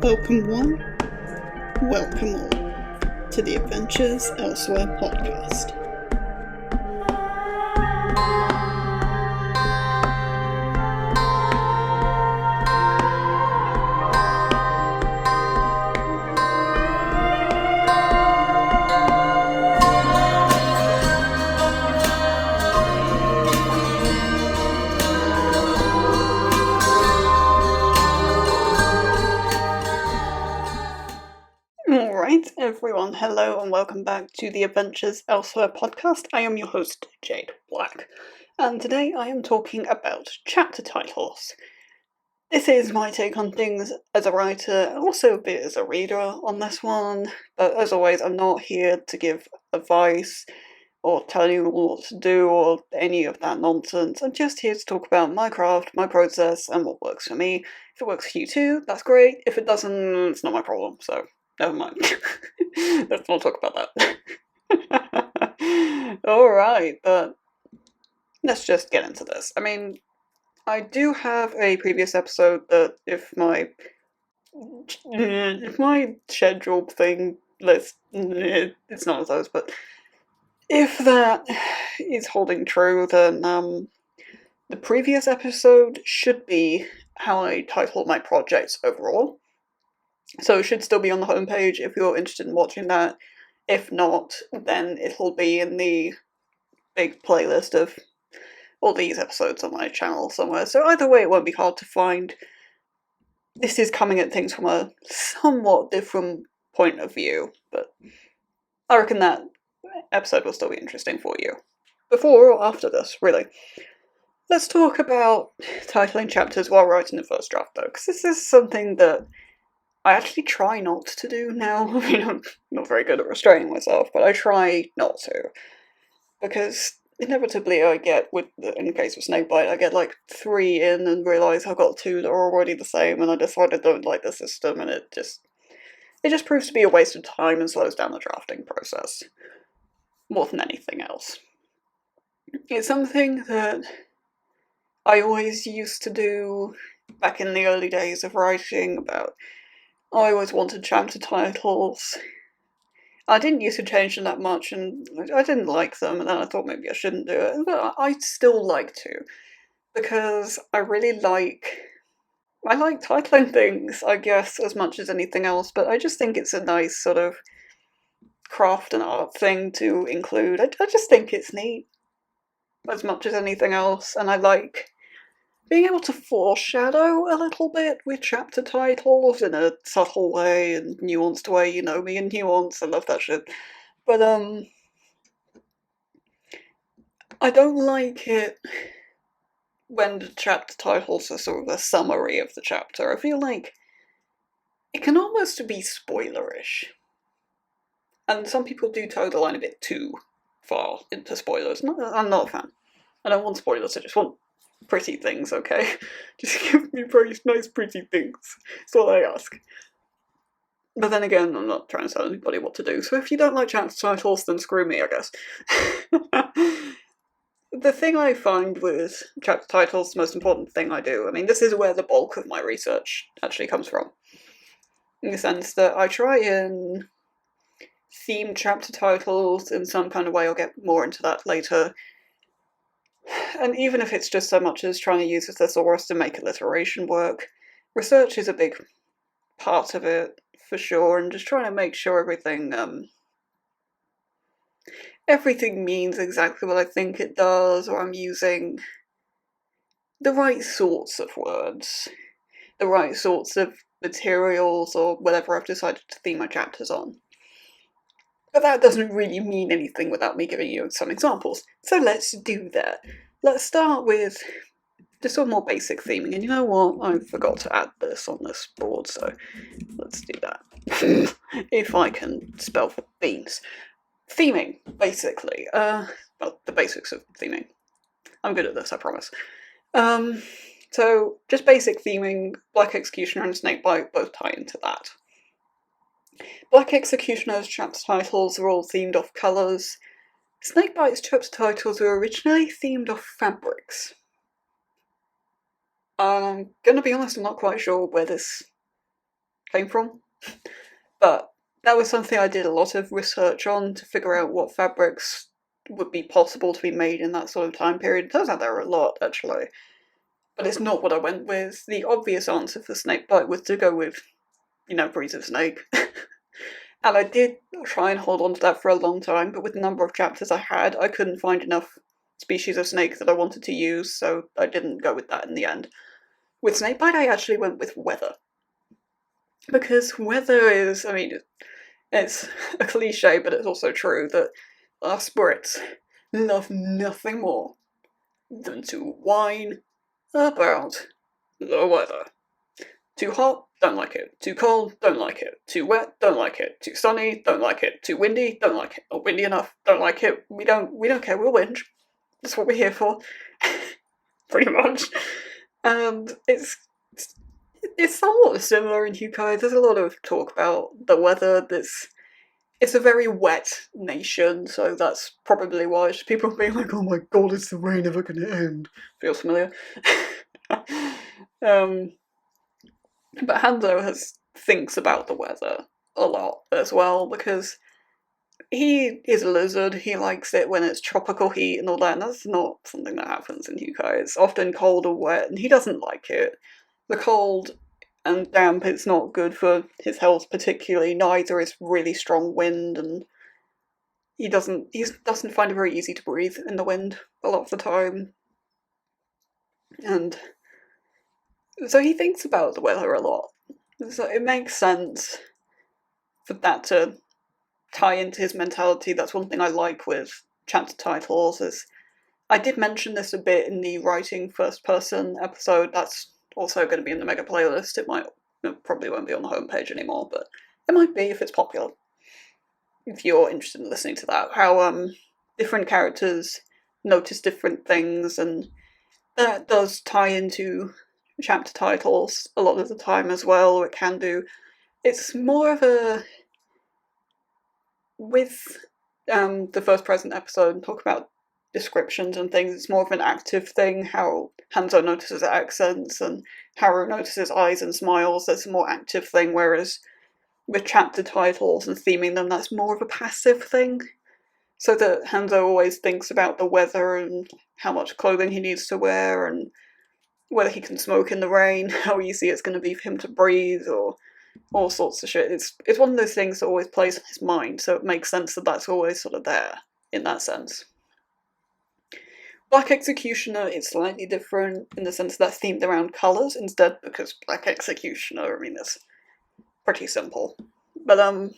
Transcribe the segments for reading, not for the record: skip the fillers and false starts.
Welcome one, welcome all to the Adventures Elsewhere podcast. Alright everyone, hello and welcome back to the Adventures Elsewhere podcast. I am your host, Jade Black, and today I am talking about chapter titles. This is my take on things as a writer, and also a bit as a reader on this one, but as always I'm not here to give advice or tell you what to do or any of that nonsense. I'm just here to talk about my craft, my process, and what works for me. If it works for you too, that's great. If it doesn't, it's not my problem, so never mind. Let's not talk about that. Alright, but let's just get into this. I mean, I do have a previous episode that if my schedule thing list, it's not of those, but if that is holding true, then the previous episode should be how I title my projects overall. So it should still be on the homepage if you're interested in watching that. If not, then it'll be in the big playlist of all these episodes on my channel somewhere. So either way, it won't be hard to find. This is coming at things from a somewhat different point of view, but I reckon that episode will still be interesting for you. Before or after this, really. Let's talk about titling chapters while writing the first draft, though, because this is something that I actually try not to do now. I mean, I'm not very good at restraining myself, but I try not to. Because inevitably I get, in the case of Snakebite, I get like 3 in and realise I've got 2 that are already the same, and I decide I don't like the system, and it just proves to be a waste of time and slows down the drafting process. More than anything else. It's something that I always used to do back in the early days of writing about. I always wanted chapter titles. I didn't used to change them that much, and I didn't like them, and then I thought maybe I shouldn't do it, but I still like to, because I really like titling things, I guess, as much as anything else, but I just think it's a nice sort of craft and art thing to include. I just think it's neat, as much as anything else, and I like being able to foreshadow a little bit with chapter titles in a subtle way and nuanced way. You know me and nuance, I love that shit. But I don't like it when the chapter titles are sort of a summary of the chapter. I feel like it can almost be spoilerish. And some people do toe the line a bit too far into spoilers. I'm not a fan. I don't want spoilers, I just want pretty things, okay? Just give me very nice pretty things. That's all I ask. But then again, I'm not trying to tell anybody what to do, so if you don't like chapter titles, then screw me, I guess. The thing I find with chapter titles, the most important thing I do, I mean, this is where the bulk of my research actually comes from. In the sense that I try and theme chapter titles in some kind of way. I'll get more into that later. And even if it's just so much as trying to use a thesaurus to make alliteration work, research is a big part of it, for sure, and just trying to make sure everything means exactly what I think it does, or I'm using the right sorts of words, the right sorts of materials, or whatever I've decided to theme my chapters on. But that doesn't really mean anything without me giving you some examples, so let's do that. Let's start with just sort of more basic theming, and you know what, I forgot to add this on this board, so let's do that. If I can spell for themes. Theming, basically. Well, the basics of theming. I'm good at this, I promise. So, just basic theming, Black Executioner and Snakebite both tie into that. Black Executioner's chapter titles are all themed off colours. Snakebite's chapter titles were originally themed off fabrics. I'm gonna be honest, I'm not quite sure where this came from. But that was something I did a lot of research on to figure out what fabrics would be possible to be made in that sort of time period. It turns out there are a lot, actually. But it's not what I went with. The obvious answer for snakebite was to go with, breeds of snake. And I did try and hold on to that for a long time, but with the number of chapters I had, I couldn't find enough species of snake that I wanted to use, so I didn't go with that in the end. With snakebite, I actually went with weather. Because weather is, it's a cliche, but it's also true that our spirits love nothing more than to whine about the weather. Too hot, don't like it. Too cold, don't like it. Too wet, don't like it. Too sunny, don't like it. Too windy, don't like it. Not windy enough, don't like it. We don't care, we'll whinge. That's what we're here for. Pretty much. And it's somewhat similar in Hukai. There's a lot of talk about the weather. It's a very wet nation, so that's probably why people being like, oh my god, is the rain ever gonna end? Feels familiar. But Hanzo thinks about the weather a lot as well, because he is a lizard, he likes it when it's tropical heat and all that, and that's not something that happens in Hukai. It's often cold or wet, and he doesn't like it. The cold and damp is not good for his health particularly, neither is really strong wind, and he doesn't find it very easy to breathe in the wind a lot of the time. And so he thinks about the weather a lot. So it makes sense for that to tie into his mentality. That's one thing I like with chapter titles, is I did mention this a bit in the writing first person episode. That's also going to be in the mega playlist. It probably won't be on the homepage anymore, but it might be if it's popular. If you're interested in listening to that, how different characters notice different things, and that does tie into chapter titles a lot of the time as well. It can do. It's more of a, with the first present episode, talk about descriptions and things, it's more of an active thing, how Hanzo notices accents and Haru notices eyes and smiles. That's a more active thing, whereas with chapter titles and theming them, that's more of a passive thing. So that Hanzo always thinks about the weather and how much clothing he needs to wear, and whether he can smoke in the rain, how easy it's going to be for him to breathe, or all sorts of shit. It's one of those things that always plays in his mind, so it makes sense that that's always sort of there, in that sense. Black Executioner is slightly different in the sense that's themed around colours instead, because Black Executioner, it's pretty simple. But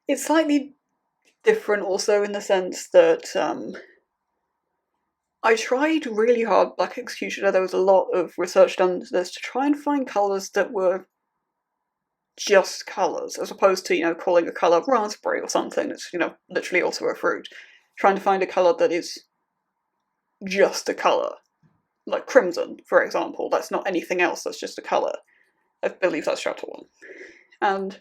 it's slightly different also in the sense that I tried really hard, Black Executioner, there was a lot of research done into this to try and find colours that were just colours, as opposed to, calling a colour raspberry or something that's, literally also a fruit. Trying to find a colour that is just a colour. Like crimson, for example, that's not anything else, that's just a colour. I believe that's chapter 1. And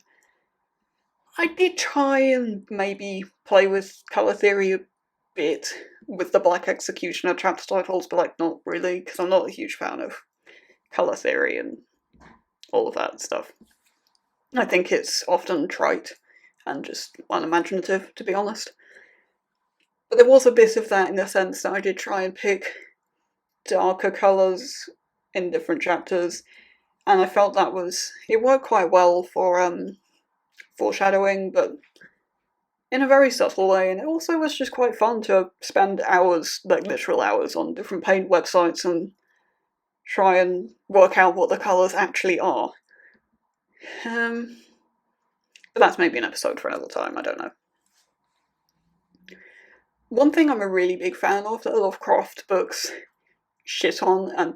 I did try and maybe play with colour theory a bit with the Black Executioner chapter titles, but not really, because I'm not a huge fan of colour theory and all of that stuff. I think it's often trite and just unimaginative, to be honest. But there was a bit of that in the sense that I did try and pick darker colours in different chapters, and I felt it worked quite well for foreshadowing, but in a very subtle way, and it also was just quite fun to spend hours, literal hours, on different paint websites and try and work out what the colours actually are. But that's maybe an episode for another time, I don't know. One thing I'm a really big fan of that a lot of craft books shit on, and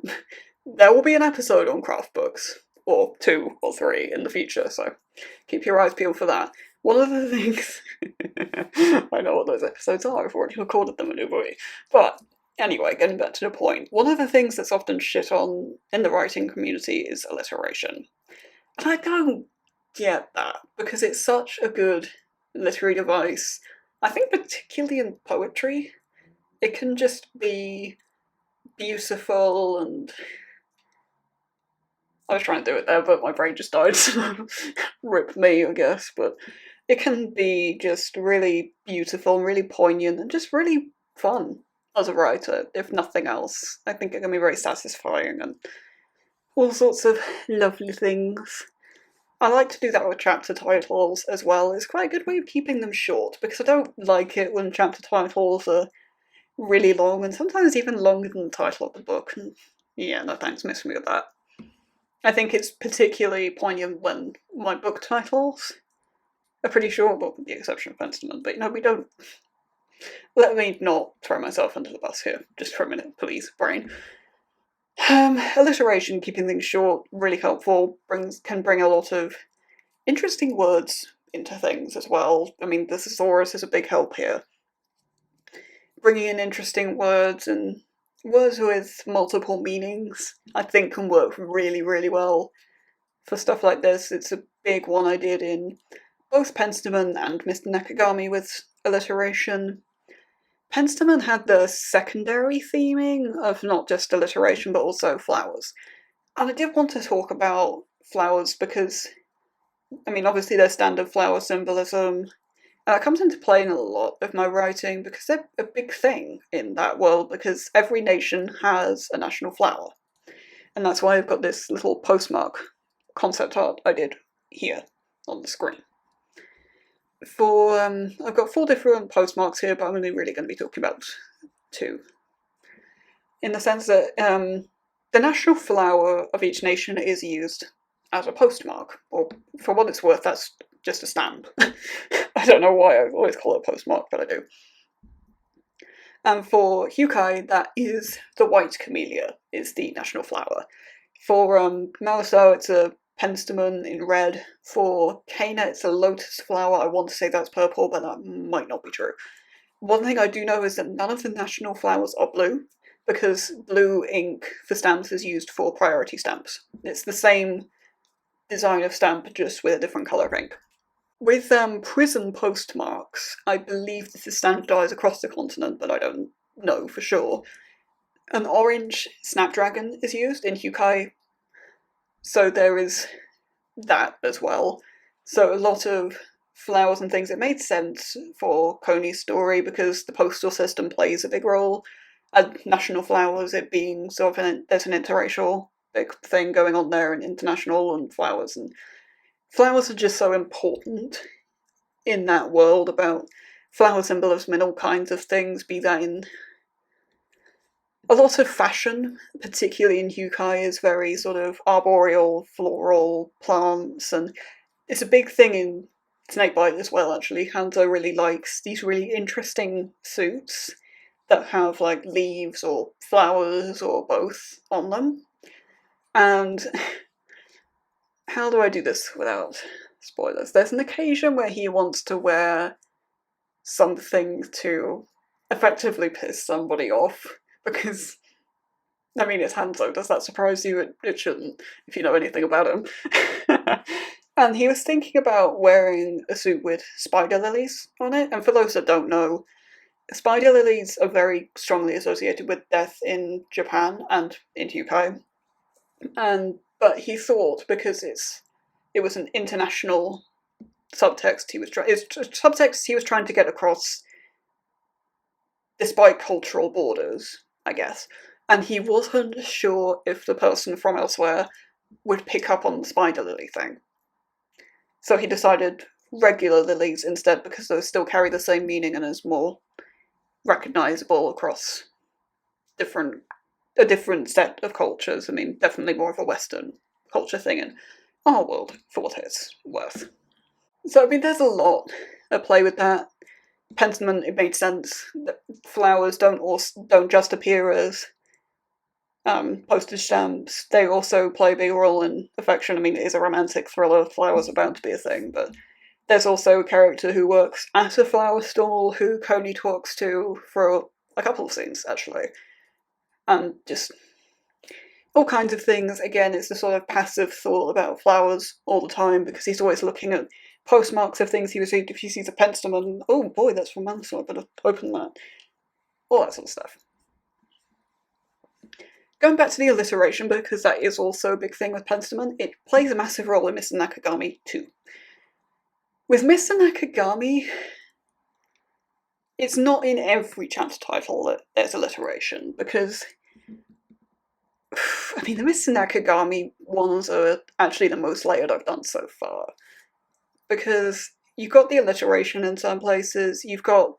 there will be an episode on craft books, or 2 or 3 in the future, so keep your eyes peeled for that. One of the things... I know what those episodes are, I've already recorded them in a movie. But anyway, getting back to the point, one of the things that's often shit on in the writing community is alliteration. And I don't get that, because it's such a good literary device. I think particularly in poetry, it can just be beautiful, and I was trying to do it there, but my brain just died. Rip me, I guess. But it can be just really beautiful and really poignant and just really fun as a writer, if nothing else. I think it can be very satisfying and all sorts of lovely things. I like to do that with chapter titles as well. It's quite a good way of keeping them short, because I don't like it when chapter titles are really long, and sometimes even longer than the title of the book. And yeah, no thanks, miss me with that. I think it's particularly poignant when my book titles are pretty short, but with the exception of Penstemon. But we don't. Let me not throw myself under the bus here, just for a minute, please, brain. Alliteration, keeping things short, really helpful, can bring a lot of interesting words into things as well. I mean, the thesaurus is a big help here. Bringing in interesting words and words with multiple meanings, I think, can work really, really well for stuff like this. It's a big one I did in both Penstemon and Mr. Nekagami with alliteration. Penstemon had the secondary theming of not just alliteration but also flowers. And I did want to talk about flowers because, I mean, obviously there's standard flower symbolism. It comes into play in a lot of my writing because they're a big thing in that world, because every nation has a national flower. And that's why I've got this little postmark concept art I did here on the screen. I've got 4 different postmarks here, but I'm only really going to be talking about 2. In the sense that the national flower of each nation is used as a postmark, or for what it's worth, that's just a stamp. I don't know why I always call it a postmark, but I do. And for Hyukai, that is the white camellia, is the national flower. For Malasau, it's a penstemon in red. For Kana, it's a lotus flower. I want to say that's purple, but that might not be true. One thing I do know is that none of the national flowers are blue, because blue ink for stamps is used for priority stamps. It's the same design of stamp, just with a different colour of ink. With prison postmarks, I believe this is standardised across the continent, but I don't know for sure. An orange snapdragon is used in Hyukai, so there is that as well. So a lot of flowers and things, it made sense for Koni's story because the postal system plays a big role. And national flowers, it being sort of there's an interracial big thing going on there, and international, and flowers are just so important in that world about flower symbolism and all kinds of things, be that in a lot of fashion, particularly in Hyukai, is very sort of arboreal, floral, plants, and it's a big thing in Snakebite as well, actually. Hanzo really likes these really interesting suits that have like leaves or flowers or both on them. And how do I do this without spoilers? There's an occasion where he wants to wear something to effectively piss somebody off, because, I mean, it's Hanzo. Does that surprise you? It shouldn't, if you know anything about him. And he was thinking about wearing a suit with spider lilies on it, and for those that don't know, spider lilies are very strongly associated with death in Japan and in Hyukai. But he thought, because it was an international subtext he was trying to get across, despite cultural borders, I guess. And he wasn't sure if the person from elsewhere would pick up on the spider lily thing. So he decided regular lilies instead, because those still carry the same meaning and is more recognisable across a different set of cultures. I mean, definitely more of a Western culture thing in our world, for what it's worth. So, I mean, there's a lot at play with that. Penstemon, it made sense that flowers don't just appear as postage stamps. They also play a big role in affection. I mean, it is a romantic thriller. Flowers are bound to be a thing, but there's also a character who works at a flower stall who Koni talks to for a couple of scenes, actually. And just all kinds of things. Again, it's the sort of passive thought about flowers all the time, because he's always looking at postmarks of things he received. If he sees a penstemon, oh boy, that's from Manso, I better open that. All that sort of stuff. going back to the alliteration, because that is also a big thing with Penstemon, it plays a massive role in Mr. Nakagami too. With Mr. Nakagami, it's not in every chapter title that there's alliteration, because I mean, the Mr. Nakagami ones are actually the most layered I've done so far. Because you've got the alliteration in some places, you've got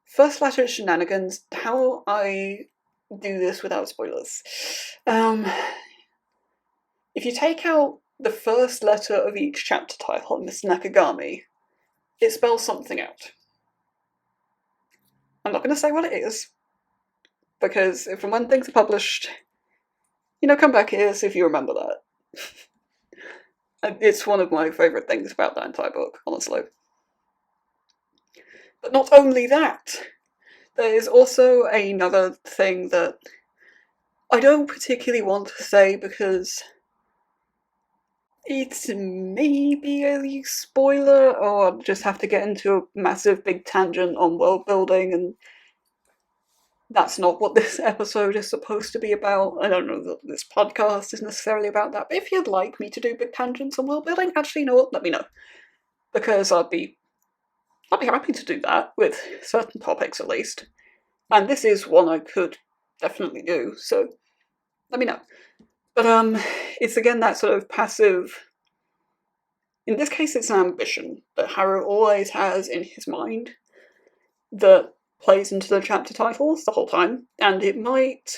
first letter shenanigans. How I do this without spoilers? If you take out the first letter of each chapter title in Mr. Nakagami, it spells something out. I'm not going to say what it is, because if and when things are published, come back here, see if you remember that. It's one of my favourite things about that entire book, honestly. But not only that, there is also another thing that I don't particularly want to say because it's maybe a spoiler, or I'll just have to get into a massive big tangent on world building, and that's not what this episode is supposed to be about. I don't know that this podcast is necessarily about that, but if you'd like me to do big tangents on world building, actually, you know what, let me know. Because I'd be happy to do that, with certain topics at least. And this is one I could definitely do, so let me know. But it's again that sort of passive... In this case it's an ambition that Haru always has in his mind that plays into the chapter titles the whole time, and it might...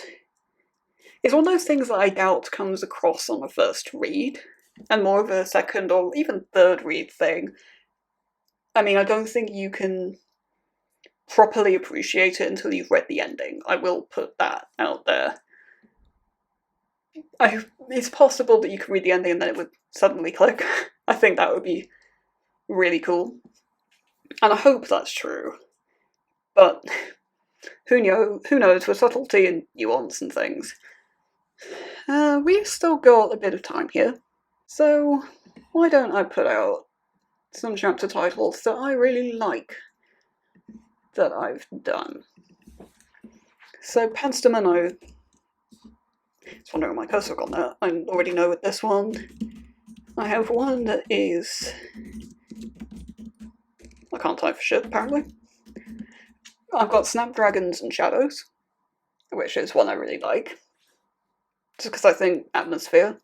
It's one of those things that I doubt comes across on a first read, and more of a second or even third read thing. I mean, I don't think you can properly appreciate it until you've read the ending. I will put that out there. It's possible that you can read the ending and then it would suddenly click. I think that would be really cool. And I hope that's true. But who knows, with subtlety and nuance and things. We've still got a bit of time here. So why don't I put out some chapter titles that I really like that I've done. So Penstemon, I was wondering why my cursor got there. I already know with this one. I have one that is... I can't type for shit, apparently. I've got Snapdragons and Shadows, which is one I really like. Just because I think atmosphere,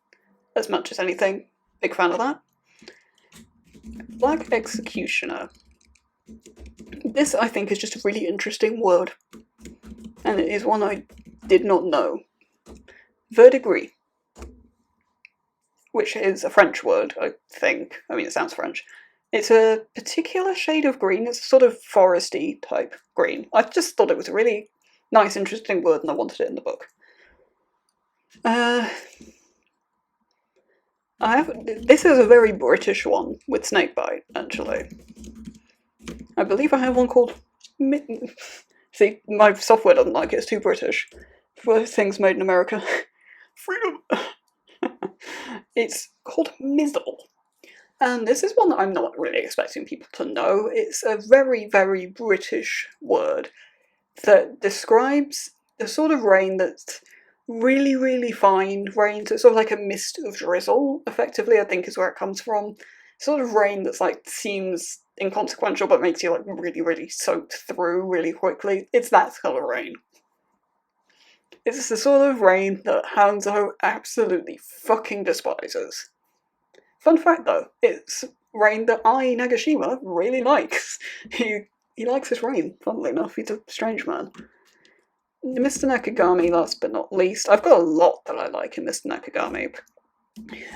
as much as anything, big fan of that. Black Executioner. This, I think, is just a really interesting word. And it is one I did not know. Verdigris. Which is a French word, I think. I mean, it sounds French. It's a particular shade of green. It's a sort of foresty type green. I just thought it was a really nice, interesting word, and I wanted it in the book. This is a very British one with snakebite, actually. I believe I have one called... See, my software doesn't like it, it's too British. For things made in America. Freedom! It's called Mizzle. And this is one that I'm not really expecting people to know. It's a very, very British word that describes the sort of rain that's really, really fine rain. So it's sort of like a mist of drizzle, effectively, I think is where it comes from. Sort of rain that's like seems inconsequential but makes you like really, really soaked through really quickly. It's that sort of rain. It's the sort of rain that Hanzo absolutely fucking despises. Fun fact though, it's rain that Ai Nagashima really likes. He likes his rain, funnily enough, he's a strange man. Mr. Nakagami, last but not least. I've got a lot that I like in Mr. Nakagami,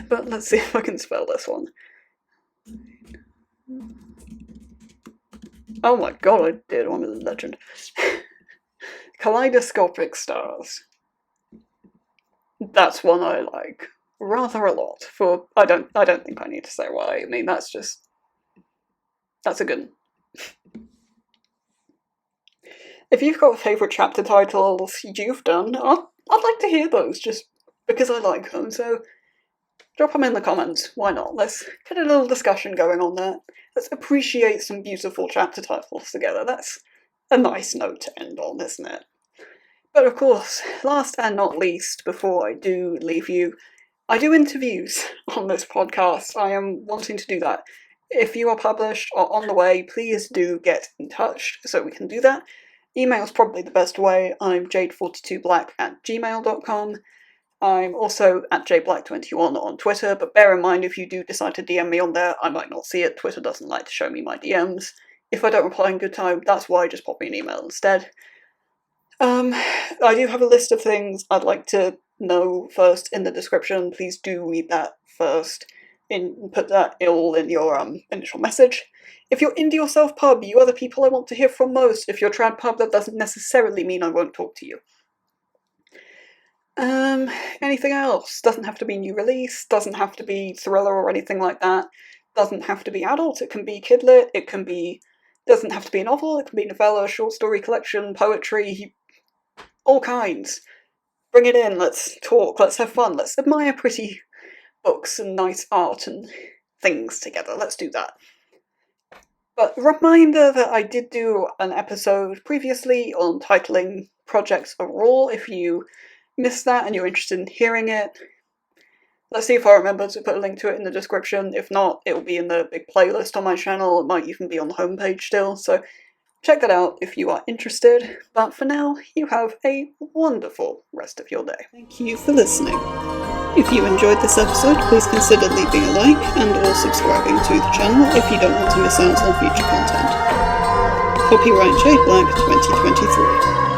but let's see if I can spell this one. Oh my god, I did, I'm a legend. Kaleidoscopic Stars. That's one I like rather a lot. For I don't think I need to say why. I mean, that's a good one. If you've got favourite chapter titles you've done, I'd like to hear those, just because I like them, so drop them in the comments, why not? Let's get a little discussion going on there. Let's appreciate some beautiful chapter titles together. That's a nice note to end on, isn't it? But of course, last and not least, before I do leave you, I do interviews on this podcast. I am wanting to do that. If you are published or on the way, please do get in touch so we can do that. Email's probably the best way. I'm jade42black@gmail.com. I'm also at jblack21 on Twitter, but bear in mind if you do decide to DM me on there, I might not see it. Twitter doesn't like to show me my DMs. If I don't reply in good time, that's why, just pop me an email instead. I do have a list of things I'd like to know first in the description. Please do read that first. Put that all in your initial message. If you're indie or self-pub, you are the people I want to hear from most. If you're trad pub, that doesn't necessarily mean I won't talk to you. Anything else? Doesn't have to be new release, doesn't have to be thriller or anything like that. Doesn't have to be adult, it can be kidlit, it can be... doesn't have to be a novel, it can be novella, short story collection, poetry, all kinds. Bring it in, let's talk, let's have fun, let's admire pretty books and nice art and things together, let's do that. But reminder that I did do an episode previously on titling projects overall. If you missed that and you're interested in hearing it, let's see if I remember to put a link to it in the description. If not, it will be in the big playlist on my channel. It might even be on the homepage still, so check that out if you are interested. But for now, you have a wonderful rest of your day. Thank you for listening. If you enjoyed this episode, please consider leaving a like and or subscribing to the channel if you don't want to miss out on future content. Copyright Jade Black 2023.